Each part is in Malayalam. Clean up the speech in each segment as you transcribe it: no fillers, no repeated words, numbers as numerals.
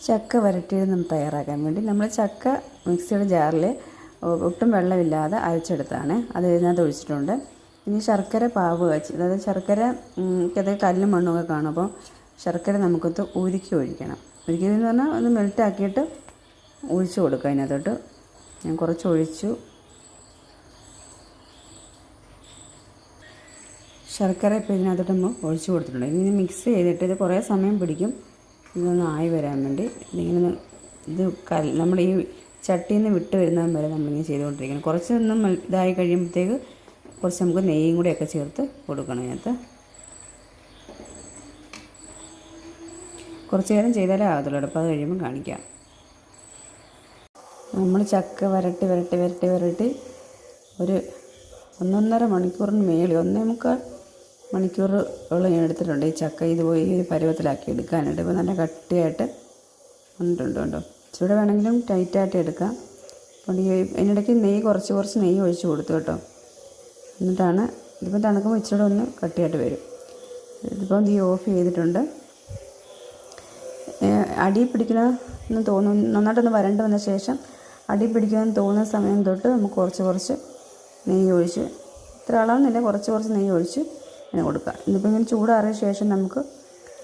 ചക്ക വരട്ടിയത് നമ്മൾ തയ്യാറാക്കാൻ വേണ്ടി നമ്മൾ ചക്ക മിക്സിയുടെ ജാറിൽ ഒട്ടും വെള്ളമില്ലാതെ അരച്ചെടുത്താണ്. അത് ഇതിനകത്ത് ഒഴിച്ചിട്ടുണ്ട്. ഇനി ശർക്കര പാവ് വെച്ച്, അതായത് ശർക്കര അത് കല്ലും മണ്ണൊക്കെ കാണും. അപ്പോൾ ശർക്കര നമുക്കത് ഉരുക്കി ഒഴിക്കണം. ഉരുക്കിയെന്ന് പറഞ്ഞാൽ ഒന്ന് മെൽറ്റാക്കിയിട്ട് ഒഴിച്ചു കൊടുക്കുക. അതിനകത്തോട്ട് ഞാൻ കുറച്ച് ഒഴിച്ചു. ശർക്കര ഇപ്പോൾ ഇതിനകത്തോട്ട് നമ്മൾ ഒഴിച്ചു കൊടുത്തിട്ടുണ്ട്. ഇനി മിക്സ് ചെയ്തിട്ട് ഇത് കുറേ സമയം പിടിക്കും ഇതൊന്ന് ആയി വരാൻ വേണ്ടി. ഇതിങ്ങനെ ഇത് നമ്മൾ ഈ ചട്ടിയിൽ നിന്ന് വിട്ട് വരുന്നതും വരെ നമ്മളിങ്ങനെ ചെയ്തുകൊണ്ടിരിക്കണം. കുറച്ചൊന്നും ഇതായി കഴിയുമ്പോഴത്തേക്ക് കുറച്ച് നമുക്ക് നെയ്യും കൂടെയൊക്കെ ചേർത്ത് കൊടുക്കണം. ഇതിനകത്ത് കുറച്ച് നേരം ചെയ്താലേ ആകത്തുള്ളൂ. അപ്പോൾ അത് കഴിയുമ്പോൾ കാണിക്കാം. നമ്മൾ ചക്ക വരട്ടി ഒരു 1.5 മണിക്കൂറിന് മേളിൽ 1.25 മണിക്കൂറോളം ഞാൻ എടുത്തിട്ടുണ്ട് ഈ ചക്ക ഇതുപോലെ ഈ ഒരു പരുവത്തിലാക്കി എടുക്കാനായിട്ട്. ഇപ്പോൾ നല്ല കട്ടിയായിട്ട് വന്നിട്ടുണ്ട് കേട്ടോ. ഇച്ചിരി വേണമെങ്കിലും ടൈറ്റായിട്ട് എടുക്കാം. അപ്പോൾ അതിനിടയ്ക്ക് കുറച്ച് നെയ്യ് ഒഴിച്ച് കൊടുത്തു കേട്ടോ. എന്നിട്ടാണ് ഇതിപ്പോൾ തണുക്കുമ്പോൾ ഇച്ചിരി ഒന്ന് കട്ടിയായിട്ട് വരും. ഇതിപ്പോൾ തീ ഓഫ് ചെയ്തിട്ടുണ്ട്. അടി പിടിക്കണമെന്ന് തോന്നുന്നു, നന്നായിട്ടൊന്ന് വരണ്ട് വന്ന ശേഷം അടി പിടിക്കുമെന്ന് തോന്നുന്ന സമയം തൊട്ട് നമുക്ക് കുറച്ച് നെയ്യ് ഒഴിച്ച്, ഇത്ര അളവെന്നില്ല, കുറച്ച് നെയ്യ് ഒഴിച്ച് ഇങ്ങനെ കൊടുക്കുക. ഇതിപ്പോൾ ഇങ്ങനെ ചൂടാറിയ ശേഷം നമുക്ക്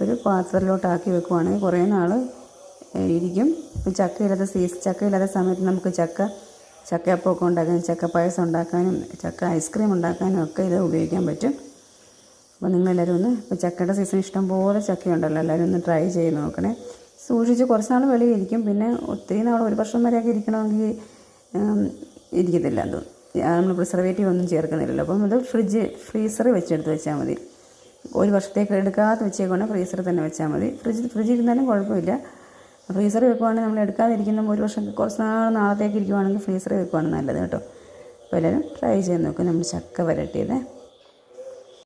ഒരു പാത്രത്തിലോട്ടാക്കി വെക്കുവാണെങ്കിൽ കുറേ നാൾ ഇരിക്കും. ഇപ്പോൾ ചക്കയില്ലാത്ത സമയത്ത് നമുക്ക് ചക്കയപ്പമൊക്കെ ഉണ്ടാക്കാനും ചക്ക പായസം ഉണ്ടാക്കാനും ചക്ക ഐസ്ക്രീം ഉണ്ടാക്കാനും ഒക്കെ ഇത് ഉപയോഗിക്കാൻ പറ്റും. അപ്പോൾ നിങ്ങളെല്ലാവരും ഒന്ന്, ഇപ്പോൾ ചക്കയുടെ സീസൺ ഇഷ്ടംപോലെ ചക്കയുണ്ടല്ലോ, എല്ലാവരും ഒന്ന് ട്രൈ ചെയ്ത് നോക്കണേ. സൂക്ഷിച്ച് കുറച്ച് നാൾ വെളിയിലിരിക്കും. പിന്നെ ഒത്തിരി നാൾ 1 വർഷം വരെയൊക്കെ ഇരിക്കണമെങ്കിൽ ഇരിക്കത്തില്ല. അത് നമ്മൾ പ്രിസർവേറ്റീവ് ഒന്നും ചേർക്കുന്നില്ലല്ലോ. അപ്പം അത് ഫ്രീസറിൽ വെച്ചെടുത്ത് വെച്ചാൽ മതി. 1 വർഷത്തേക്ക് എടുക്കാതെ വെച്ചേക്കുവാണെങ്കിൽ ഫ്രീസറിൽ തന്നെ വെച്ചാൽ മതി. ഫ്രിഡ്ജിൽ ഇരുന്നാലും കുഴപ്പമില്ല. ഫ്രീസറിൽ വെക്കുവാണെങ്കിൽ നമ്മൾ എടുക്കാതിരിക്കുന്ന 1 വർഷം കുറച്ച് നാളത്തേക്ക് ഇരിക്കുവാണെങ്കിൽ ഫ്രീസറിൽ വെക്കുവാണ് നല്ലത് കേട്ടോ. അപ്പോൾ എല്ലാവരും ട്രൈ ചെയ്ത് നോക്കും. നമ്മൾ ചക്ക വരട്ടിയത്